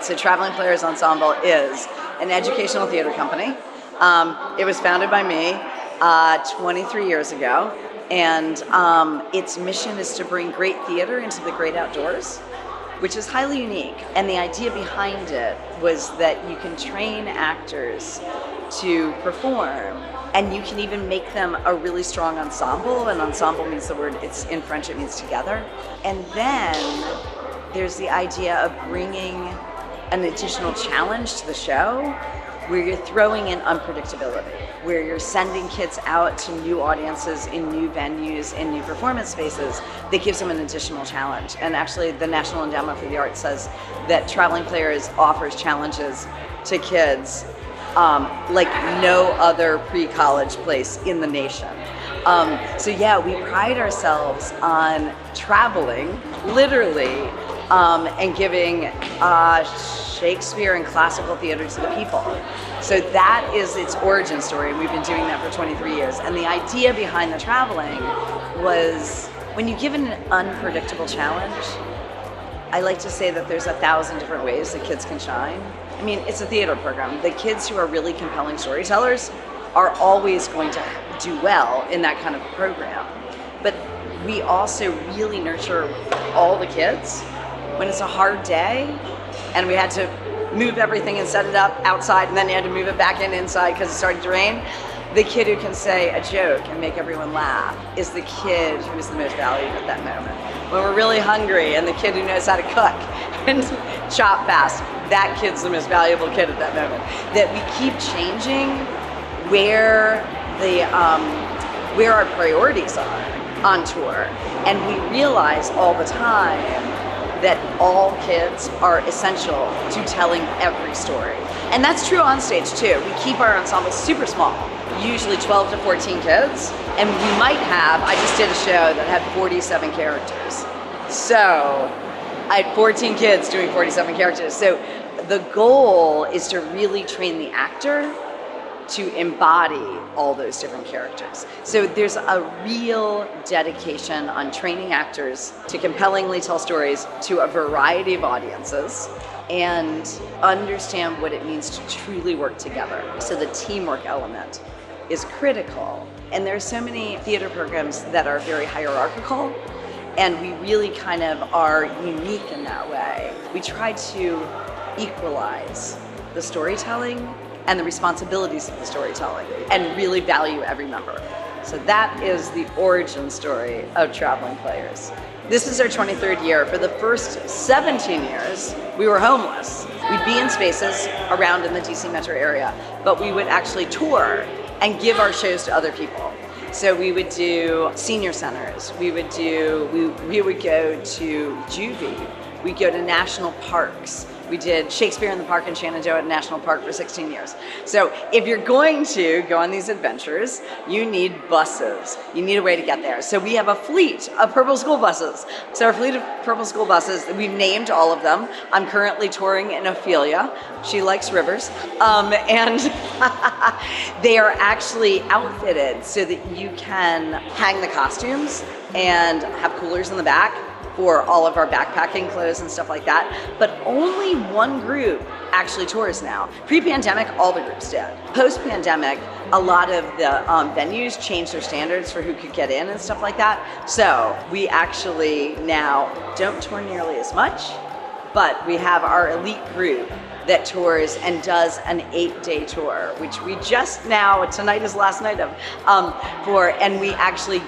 So Traveling Players Ensemble is an educational theater company. It was founded by me 23 years ago, and its mission is to bring great theater into the great outdoors, which is highly unique. And the idea behind it was that you can train actors to perform, and you can even make them a really strong ensemble. And ensemble means the word, it's in French, it means together. And then there's the idea of bringing an additional challenge to the show, where you're throwing in unpredictability, where you're sending kids out to new audiences in new venues, in new performance spaces, that gives them an additional challenge. And actually, the National Endowment for the Arts says that Traveling Players offers challenges to kids like no other pre-college place in the nation. So yeah, we pride ourselves on traveling, literally, and giving Shakespeare and classical theater to the people. So that is its origin story, and we've been doing that for 23 years. And the idea behind the traveling was, when you give an unpredictable challenge, I like to say that there's 1,000 different ways that kids can shine. I mean, it's a theater program. The kids who are really compelling storytellers are always going to do well in that kind of program. But we also really nurture all the kids. When it's a hard day and we had to move everything and set it up outside, and then you had to move it back inside because it started to rain, the kid who can say a joke and make everyone laugh is the kid who is the most valued at that moment. When we're really hungry, and the kid who knows how to cook and chop fast, that kid's the most valuable kid at that moment. That we keep changing where our priorities are on tour, and we realize all the time that all kids are essential to telling every story. And that's true on stage too. We keep our ensemble super small, usually 12 to 14 kids. And we might have, I just did a show that had 47 characters. So I had 14 kids doing 47 characters. So the goal is to really train the actor to embody all those different characters. So there's a real dedication on training actors to compellingly tell stories to a variety of audiences and understand what it means to truly work together. So the teamwork element is critical. And there's so many theater programs that are very hierarchical, and we really kind of are unique in that way. We try to equalize the storytelling and the responsibilities of the storytelling, and really value every member. So that is the origin story of Traveling Players. This is our 23rd year. For the first 17 years, we were homeless. We'd be in spaces around in the DC metro area, but we would actually tour and give our shows to other people. So we would do senior centers, we would go to juvie, we'd go to national parks. We did Shakespeare in the Park in Shenandoah at National Park for 16 years. So if you're going to go on these adventures, you need buses. You need a way to get there. So we have a fleet of Purple School buses. So our fleet of Purple School buses, we've named all of them. I'm currently touring in Ophelia. She likes rivers. And they are actually outfitted so that you can hang the costumes and have coolers in the back for all of our backpacking clothes and stuff like that. But only one group actually tours now. Pre-pandemic, all the groups did. Post-pandemic, a lot of the venues changed their standards for who could get in and stuff like that. So we actually now don't tour nearly as much, but we have our elite group that tours and does an 8-day tour, which we just now, tonight is the last night of, and we actually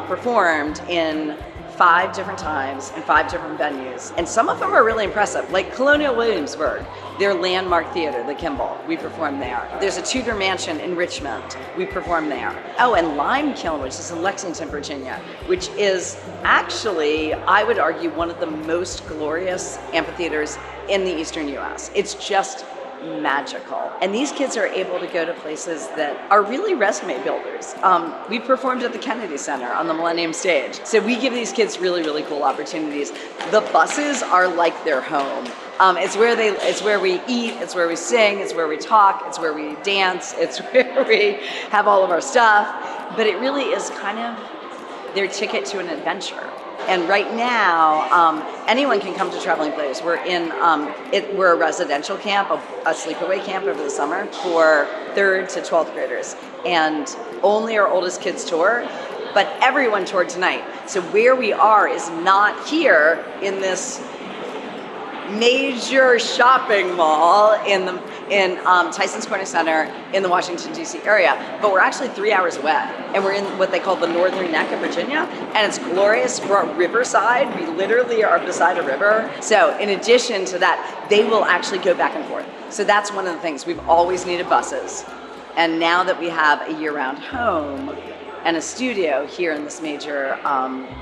performed in 5 different times in 5 different venues. And some of them are really impressive, like Colonial Williamsburg, their landmark theater, the Kimball, we performed there. There's a Tudor mansion in Richmond, we performed there. Oh, and Limekiln, which is in Lexington, Virginia, which is actually, I would argue, one of the most glorious amphitheaters in the Eastern US. It's just magical. And these kids are able to go to places that are really resume builders. We performed at the Kennedy Center on the Millennium Stage. So we give these kids really, really cool opportunities. The buses are like their home. It's where we eat, it's where we sing, it's where we talk, it's where we dance, it's where we have all of our stuff. But it really is kind of their ticket to an adventure. And right now, anyone can come to Traveling Players. We're we're a residential camp, a sleepaway camp over the summer for 3rd to 12th graders. And only our oldest kids tour, but everyone toured tonight. So where we are is not here in this major shopping mall in Tyson's Corner Center in the Washington, D.C. area, but we're actually 3 hours away, and we're in what they call the northern neck of Virginia, and it's glorious. We're at Riverside. We literally are beside a river. So in addition to that, they will actually go back and forth. So that's one of the things. We've always needed buses, and now that we have a year-round home and a studio here in this major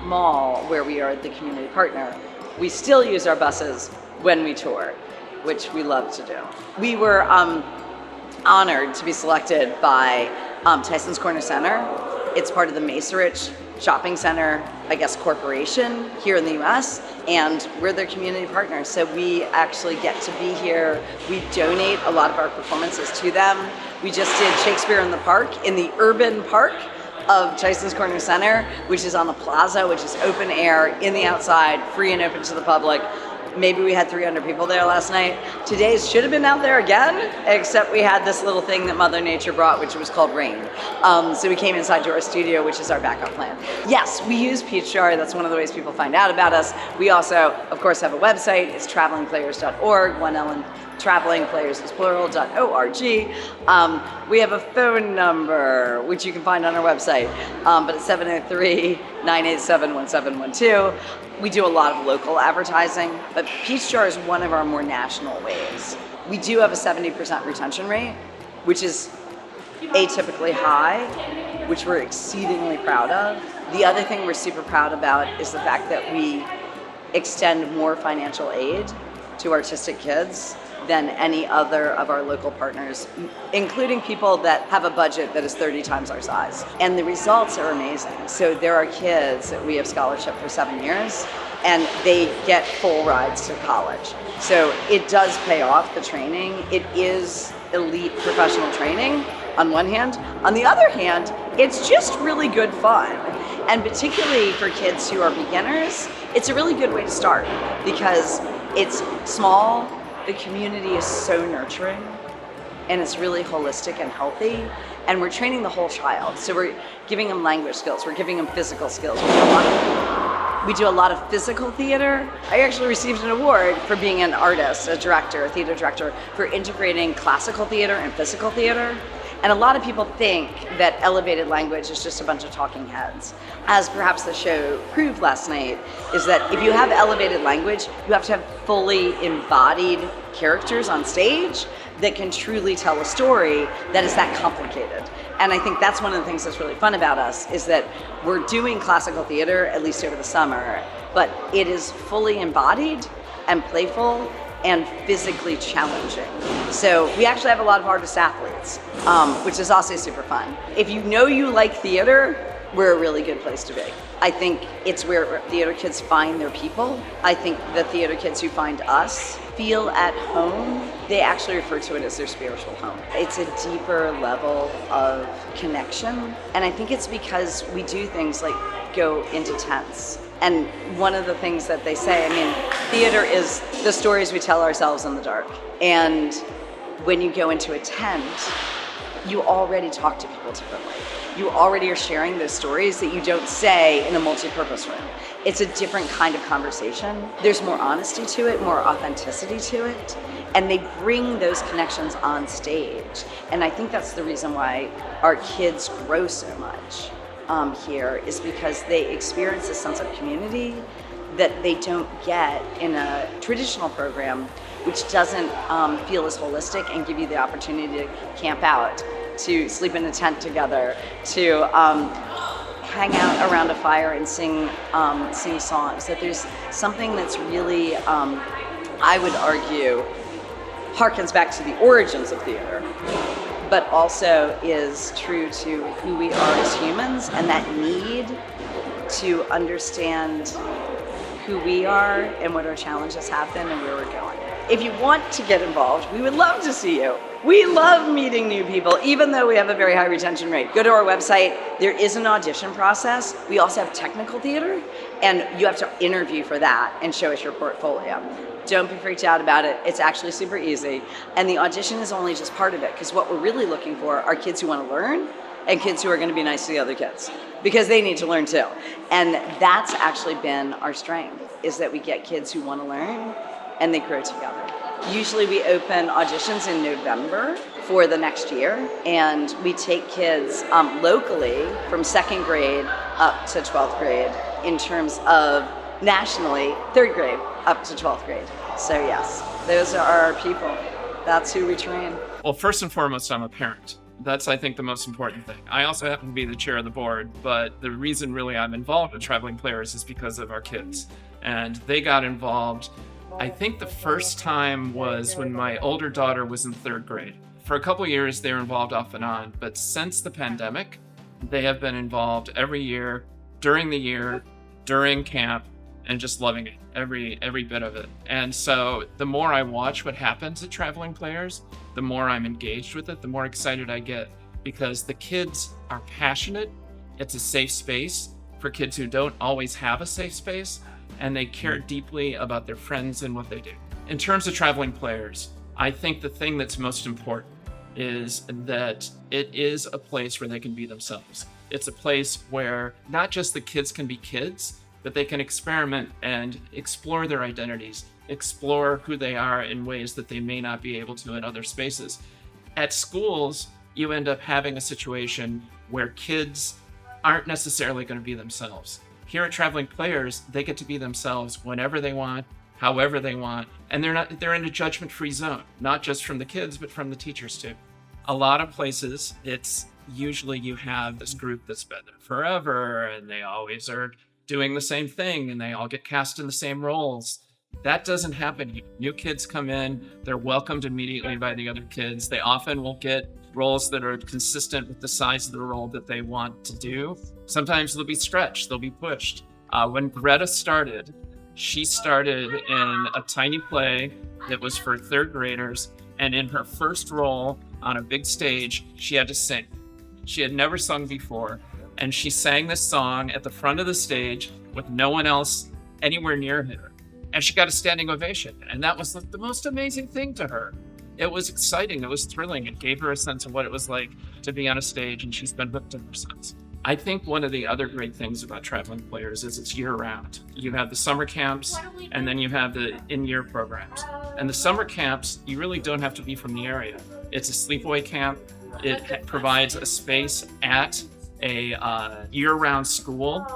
mall where we are the community partner, we still use our buses when we tour, which we love to do. We were honored to be selected by Tyson's Corner Center. It's part of the Macerich Shopping Center, I guess, corporation here in the US, and we're their community partner. So we actually get to be here. We donate a lot of our performances to them. We just did Shakespeare in the Park, in the urban park of Tyson's Corner Center, which is on the plaza, which is open air, in the outside, free and open to the public. Maybe we had 300 people there last night. Today's should have been out there again, except we had this little thing that Mother Nature brought, which was called rain. So we came inside to our studio, which is our backup plan. Yes, we use Peachjar. That's one of the ways people find out about us. We also, of course, have a website. It's travelingplayers.org, one L in Traveling Players is plural.org. We have a phone number, which you can find on our website, but it's 703-987-1712. We do a lot of local advertising, but Peachjar is one of our more national ways. We do have a 70% retention rate, which is atypically high, which we're exceedingly proud of. The other thing we're super proud about is the fact that we extend more financial aid to artistic kids than any other of our local partners, including people that have a budget that is 30 times our size. And the results are amazing. So there are kids that we have scholarship for 7 years, and they get full rides to college. So it does pay off, the training. It is elite professional training on one hand. On the other hand, it's just really good fun. And particularly for kids who are beginners, it's a really good way to start because it's small. The community is so nurturing, and it's really holistic and healthy, and we're training the whole child. So we're giving them language skills, we're giving them physical skills. We do a lot of physical theater. I actually received an award for being an artist, a director, a theater director, for integrating classical theater and physical theater. And a lot of people think that elevated language is just a bunch of talking heads. As perhaps the show proved last night, is that if you have elevated language, you have to have fully embodied characters on stage that can truly tell a story that is that complicated. And I think that's one of the things that's really fun about us, is that we're doing classical theater, at least over the summer, but it is fully embodied and playful and physically challenging. So we actually have a lot of artist athletes, which is also super fun. If you know you like theater, we're a really good place to be. I think it's where theater kids find their people. I think the theater kids who find us feel at home. They actually refer to it as their spiritual home. It's a deeper level of connection. And I think it's because we do things like go into tents. And one of the things that they say, theater is the stories we tell ourselves in the dark. And when you go into a tent, you already talk to people differently. You already are sharing those stories that you don't say in a multi-purpose room. It's a different kind of conversation. There's more honesty to it, more authenticity to it, and they bring those connections on stage. And I think that's the reason why our kids grow so much here, is because they experience a sense of community that they don't get in a traditional program, which doesn't feel as holistic and give you the opportunity to camp out, to sleep in a tent together, to hang out around a fire and sing songs. That there's something that's really, I would argue, harkens back to the origins of theater, but also is true to who we are as humans, and that need to understand who we are and what our challenges have been and where we're going. If you want to get involved, we would love to see you. We love meeting new people, even though we have a very high retention rate. Go to our website. There is an audition process. We also have technical theater, and you have to interview for that and show us your portfolio. Don't be freaked out about it. It's actually super easy. And the audition is only just part of it, because what we're really looking for are kids who want to learn and kids who are going to be nice to the other kids, because they need to learn too. And that's actually been our strength, is that we get kids who want to learn and they grow together. Usually we open auditions in November for the next year, and we take kids locally from 2nd grade up to 12th grade, in terms of nationally 3rd grade up to 12th grade. So yes, those are our people. That's who we train. Well, first and foremost, I'm a parent. That's, I think, the most important thing. I also happen to be the chair of the board, but the reason really I'm involved with Traveling Players is because of our kids. And they got involved, I think the first time was when my older daughter was in 3rd grade. For a couple of years, they were involved off and on, but since the pandemic, they have been involved every year, during camp, and just loving it, every bit of it. And so the more I watch what happens at Traveling Players, the more I'm engaged with it, the more excited I get, because the kids are passionate. It's a safe space for kids who don't always have a safe space, and they care deeply about their friends and what they do. In terms of Traveling Players, I think the thing that's most important is that it is a place where they can be themselves. It's a place where not just the kids can be kids, but they can experiment and explore their identities, explore who they are in ways that they may not be able to in other spaces. At schools, you end up having a situation where kids aren't necessarily going to be themselves. Here at Traveling Players, they get to be themselves whenever they want, however they want, and they're in a judgment-free zone, not just from the kids, but from the teachers too. A lot of places, it's usually you have this group that's been there forever, and they always are doing the same thing, and they all get cast in the same roles. That doesn't happen here. New kids come in, they're welcomed immediately by the other kids. They often will get roles that are consistent with the size of the role that they want to do. Sometimes they'll be stretched, they'll be pushed. When Greta started, she started in a tiny play that was for 3rd graders, and in her first role on a big stage, she had to sing. She had never sung before, and she sang this song at the front of the stage with no one else anywhere near her. And she got a standing ovation, and that was the most amazing thing to her. It was exciting, it was thrilling, it gave her a sense of what it was like to be on a stage, and she's been hooked ever since. I think one of the other great things about Traveling Players is it's year-round. You have the summer camps, and then you have the in-year programs. And the summer camps, you really don't have to be from the area. It's a sleepaway camp. It provides a space at a year-round school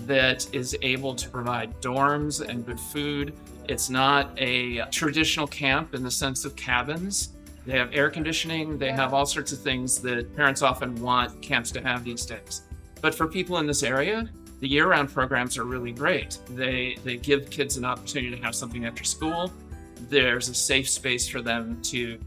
that is able to provide dorms and good food. It's not a traditional camp in the sense of cabins. They have air conditioning. They have all sorts of things that parents often want camps to have these days. But for people in this area, the year-round programs are really great. They give kids an opportunity to have something after school. There's a safe space for them to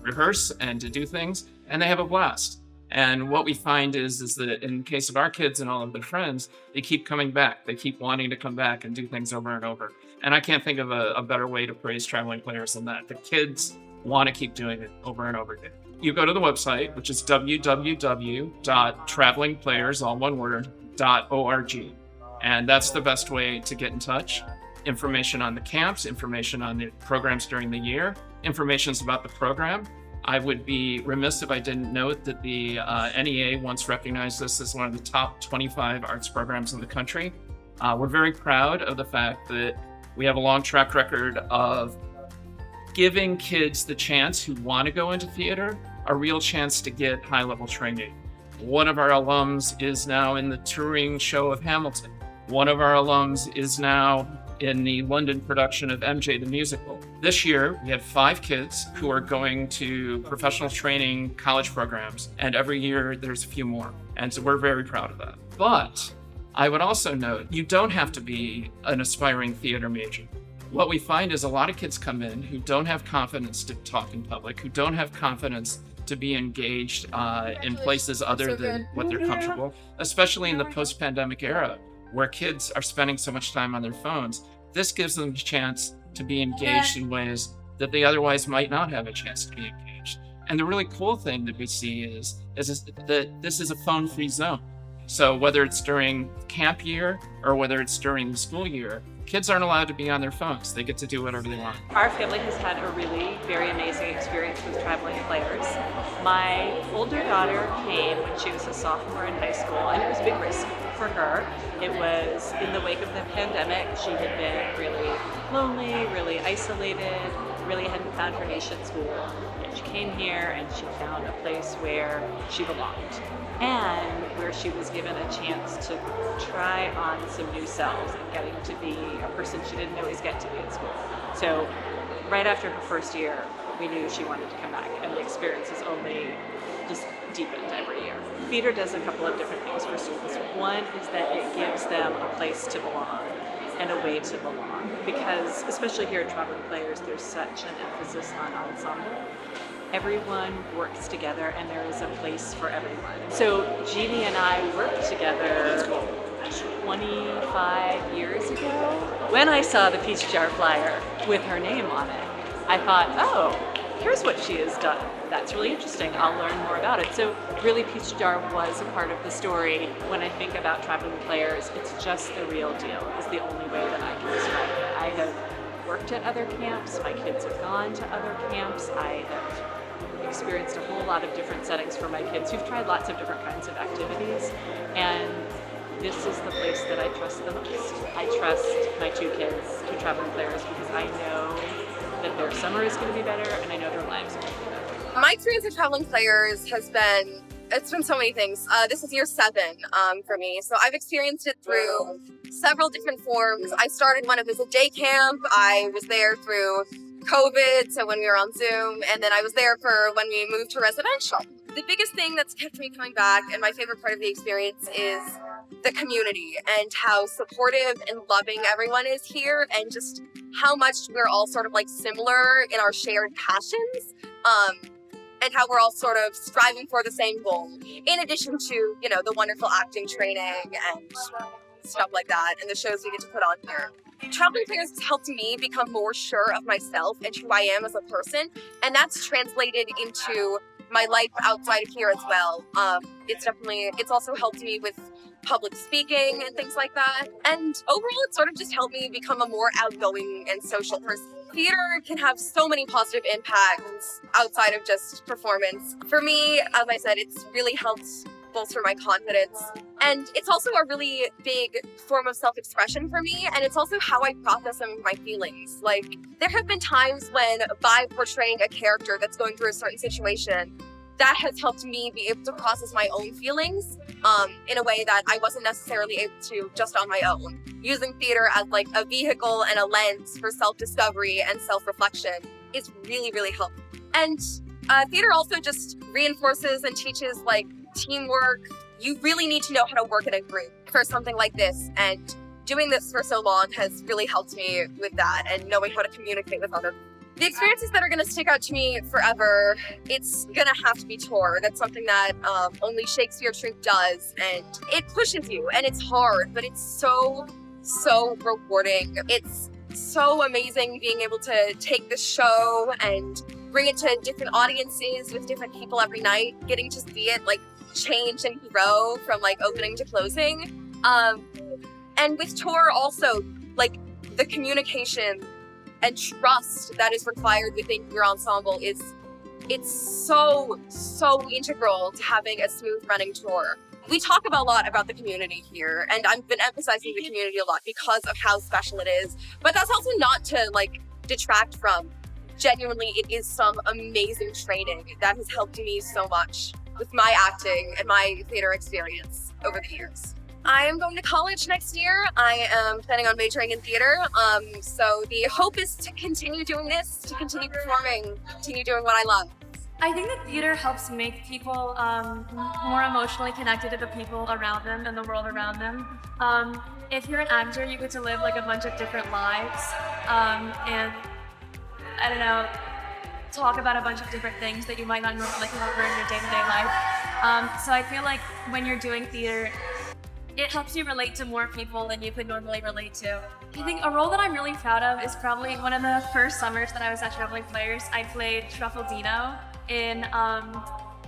rehearse and to do things, and they have a blast. And what we find is that in the case of our kids and all of their friends, they keep coming back. They keep wanting to come back and do things over and over. And I can't think of a better way to praise Traveling Players than that. The kids want to keep doing it over and over again. You go to the website, which is www.travelingplayers.org. And that's the best way to get in touch. Information on the camps, information on the programs during the year, information's about the program. I would be remiss if I didn't note that the NEA once recognized this as one of the top 25 arts programs in the country. We're very proud of the fact that we have a long track record of giving kids the chance who want to go into theater a real chance to get high-level training. One of our alums is now in the touring show of Hamilton. One of our alums is now in the London production of MJ the Musical. This year, we have 5 kids who are going to professional training college programs, and every year there's a few more. And so we're very proud of that. But I would also note, you don't have to be an aspiring theater major. What we find is a lot of kids come in who don't have confidence to talk in public, who don't have confidence to be engaged in places other than what they're comfortable, especially in the post-pandemic era, where kids are spending so much time on their phones. This gives them a chance to be engaged in ways that they otherwise might not have a chance to be engaged. And the really cool thing that we see is that this is a phone-free zone. So whether it's during camp year or whether it's during the school year, kids aren't allowed to be on their phones. They get to do whatever they want. Our family has had a really very amazing experience with traveling players. My older daughter came when she was a sophomore in high school, and it was a big risk for her. It was in the wake of the pandemic. She had been really lonely, really isolated, really hadn't found her niche at school. And she came here and she found a place where she belonged, and where she was given a chance to try on some new selves and getting to be a person she didn't always get to be at school. So right after her first year, we knew she wanted to come back, and the experience has only just deepened every year. Theater does a couple of different things for students. One is that it gives them a place to belong and a way to belong, because especially here at Traveling Players, there's such an emphasis on ensemble. Everyone works together and there is a place for everyone. So Jeanne and I worked together 25 years ago. When I saw the Peachjar flyer with her name on it, I thought, oh, here's what she has done. That's really interesting. I'll learn more about it. So really Peachjar was a part of the story. When I think about Traveling Players, it's just the real deal is the only way that I can describe it. I have worked at other camps. My kids have gone to other camps. I have experienced a whole lot of different settings for my kids who've tried lots of different kinds of activities, and this is the place that I trust the most. I trust my two kids to Traveling Players because I know that their summer is going to be better, and I know their lives are going to be better. My experience at Traveling Players has been, it's been so many things. This is year 7 for me, so I've experienced it through several different forms. I started when it was a day camp. I was there through COVID, so when we were on Zoom, and then I was there for when we moved to residential. The biggest thing that's kept me coming back, and my favorite part of the experience, is the community and how supportive and loving everyone is here, and just how much we're all sort of like similar in our shared passions, and how we're all sort of striving for the same goal, in addition to, you know, the wonderful acting training and stuff like that, and the shows we get to put on here. Traveling Players has helped me become more sure of myself and who I am as a person, and that's translated into my life outside of here as well. It's also helped me with public speaking and things like that, and overall it's sort of just helped me become a more outgoing and social person. Theater can have so many positive impacts outside of just performance. For me, as I said, it's really helped bolster my confidence. And it's also a really big form of self-expression for me, and it's also how I process some of my feelings. Like, there have been times when, by portraying a character that's going through a certain situation, that has helped me be able to process my own feelings in a way that I wasn't necessarily able to just on my own. Using theater as like a vehicle and a lens for self-discovery and self-reflection is really, really helpful. And theater also just reinforces and teaches like teamwork. You really need to know how to work in a group for something like this, and doing this for so long has really helped me with that and knowing how to communicate with others. The experiences that are going to stick out to me forever, it's going to have to be tour. That's something that only Shakespeare Troupe does, and it pushes you, and it's hard, but it's so rewarding. It's so amazing being able to take the show and bring it to different audiences with different people every night, getting to see it like change and grow from like opening to closing. And with tour also, like the communication and trust that is required within your ensemble it's so integral to having a smooth running tour. We talk a lot about the community here, and I've been emphasizing the community a lot because of how special it is, but that's also not to like detract from, genuinely it is some amazing training that has helped me so much with my acting and my theater experience over the years. I am going to college next year. I am planning on majoring in theater. So the hope is to continue doing this, to continue performing, continue doing what I love. I think that theater helps make people more emotionally connected to the people around them and the world around them. If you're an actor, you get to live like a bunch of different lives, and I don't know, talk about a bunch of different things that you might not normally come over in your day-to-day life. So I feel like when you're doing theater, it helps you relate to more people than you could normally relate to. I think a role that I'm really proud of is probably one of the first summers that I was at Traveling Players. I played Truffaldino in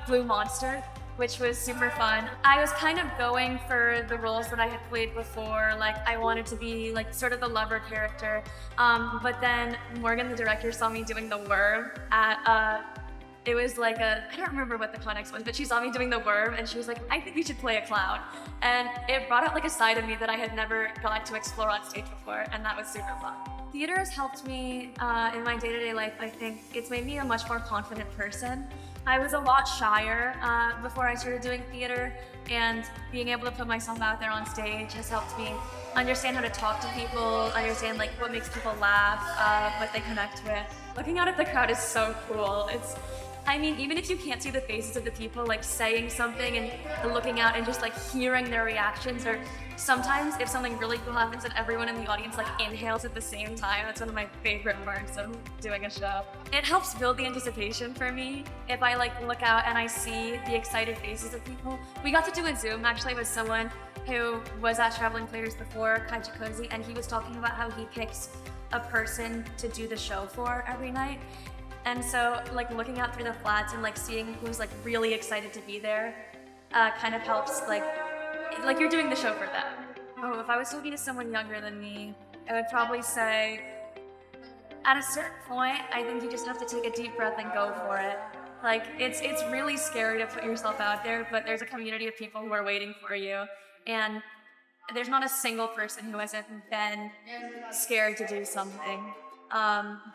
Blue Monster, which was super fun. I was kind of going for the roles that I had played before. Like, I wanted to be like sort of the lover character. But then Morgan, the director, saw me doing the worm at it was like I don't remember what the context was, but she saw me doing the worm and she was like, I think you should play a clown. And it brought out like a side of me that I had never gotten to explore on stage before, and that was super fun. Theater has helped me in my day-to-day life. I think it's made me a much more confident person. I was a lot shyer before I started doing theater, and being able to put myself out there on stage has helped me understand how to talk to people, understand like what makes people laugh, what they connect with. Looking out at the crowd is so cool. I mean, even if you can't see the faces of the people, like saying something and looking out and just like hearing their reactions, or sometimes if something really cool happens and everyone in the audience like inhales at the same time, that's one of my favorite parts of doing a show. It helps build the anticipation for me if I like look out and I see the excited faces of people. We got to do a Zoom actually with someone who was at Traveling Players before, Kai Chikozy, and he was talking about how he picks a person to do the show for every night. And so like looking out through the flats and like seeing who's like really excited to be there kind of helps, like you're doing the show for them. Oh, if I was talking to someone younger than me, I would probably say at a certain point, I think you just have to take a deep breath and go for it. Like it's really scary to put yourself out there, but there's a community of people who are waiting for you. And there's not a single person who hasn't been scared to do something.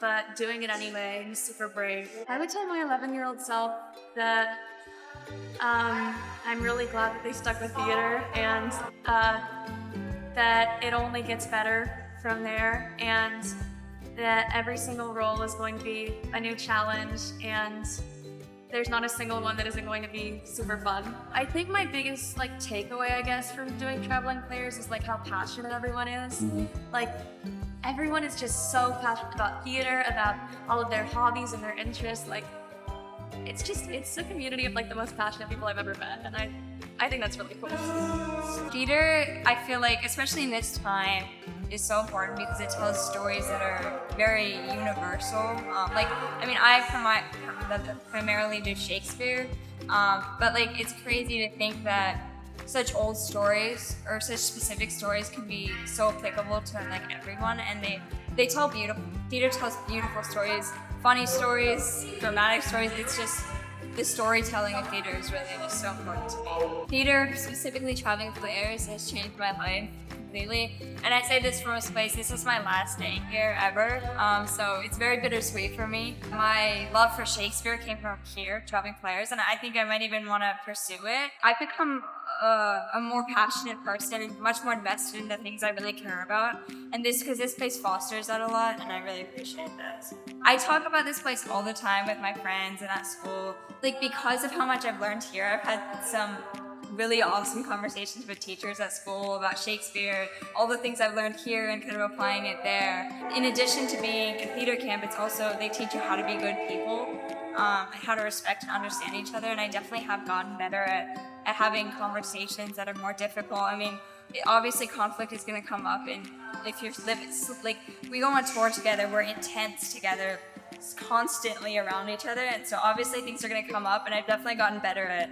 But doing it anyway is super brave. I would tell my 11-year-old self that I'm really glad that they stuck with theater, and that it only gets better from there, and that every single role is going to be a new challenge, and there's not a single one that isn't going to be super fun. I think my biggest like takeaway, I guess, from doing Traveling Players is like how passionate everyone is. Like, everyone is just so passionate about theater, about all of their hobbies and their interests. Like, it's a community of like the most passionate people I've ever met, and I think that's really cool. Theater, I feel like, especially in this time, is so important because it tells stories that are very universal. I primarily do Shakespeare, but like it's crazy to think that such old stories or such specific stories can be so applicable to like everyone, and they tell theater tells beautiful stories, funny stories, dramatic stories. It's just the storytelling of theater is really just so important to me. Theater, specifically Traveling Players, has changed my life completely. And I say this from a place, this is my last day here ever, so it's very bittersweet for me. My love for Shakespeare came from here, Traveling Players, and I think I might even want to pursue it. I've become a more passionate person and much more invested in the things I really care about, and because this place fosters that a lot, and I really appreciate that. I talk about this place all the time with my friends and at school. Like, because of how much I've learned here, I've had some really awesome conversations with teachers at school about Shakespeare, all the things I've learned here and kind of applying it there. In addition to being a theater camp, it's also, they teach you how to be good people, how to respect and understand each other, and I definitely have gotten better at having conversations that are more difficult. I mean, obviously conflict is going to come up, and if you're like, we go on tour together, we're intense together, constantly around each other, and so obviously things are going to come up, and I've definitely gotten better at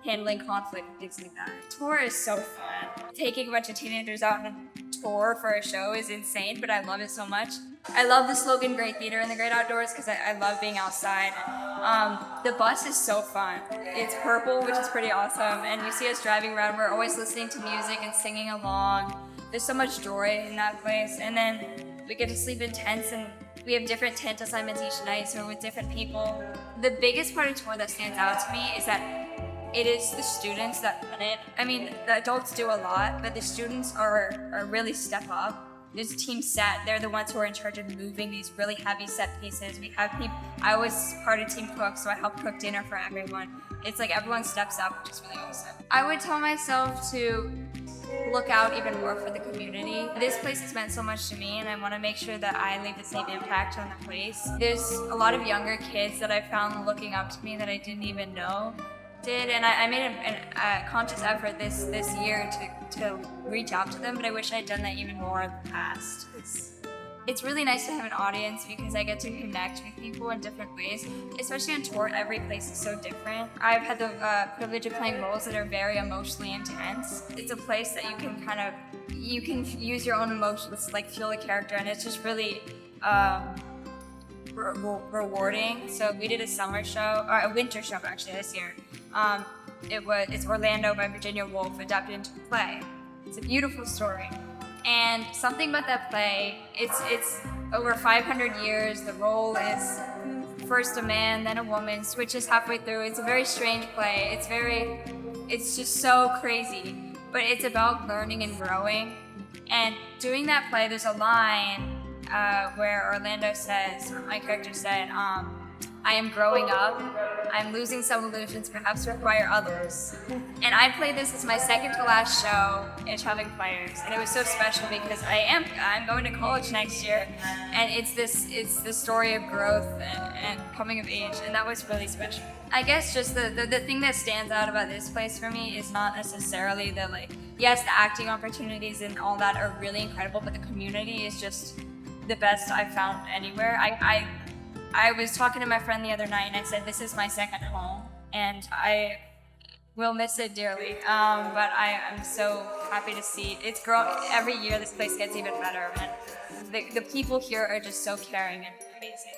handling conflict and things like that. Tour is so fun. Taking a bunch of teenagers out on a tour for a show is insane, but I love it so much. I love the slogan, great theater in the great outdoors, because I love being outside. The bus is so fun. It's purple, which is pretty awesome, and you see us driving around, we're always listening to music and singing along. There's so much joy in that place, and then we get to sleep in tents, and we have different tent assignments each night, so we're with different people. The biggest part of tour that stands out to me is that it is the students that run it. I mean, the adults do a lot, but the students are really step up. There's a team set. They're the ones who are in charge of moving these really heavy set pieces. We have people. I was part of team cook, so I help cook dinner for everyone. It's like everyone steps up, which is really awesome. I would tell myself to look out even more for the community. This place has meant so much to me, and I want to make sure that I leave the same impact on the place. There's a lot of younger kids that I found looking up to me that I didn't even know. did, and I made a conscious effort this year to reach out to them, but I wish I'd done that even more in the past. It's really nice to have an audience because I get to connect with people in different ways, especially on tour. Every place is so different. I've had the privilege of playing roles that are very emotionally intense. It's a place that you can use your own emotions, like feel the character, and it's just really rewarding. So we did a summer show, or a winter show actually this year. It's Orlando by Virginia Woolf, adapted into a play. It's a beautiful story. And something about that play, it's over 500 years. The role is first a man, then a woman, switches halfway through. It's a very strange play. It's just so crazy. But it's about learning and growing. And doing that play, there's a line where Orlando says, my character said, I am growing up. I'm losing some illusions, perhaps to acquire others. And I played this as my second to last show in Traveling Players, and it was so special because I'm going to college next year, and it's the story of growth and coming of age, and that was really special. I guess just the thing that stands out about this place for me is not necessarily yes, the acting opportunities and all that are really incredible, but the community is just the best I've found anywhere. I was talking to my friend the other night and I said, this is my second home and I will miss it dearly. But I'm so happy to see it's grown. Every year this place gets even better, and the people here are just so caring and amazing.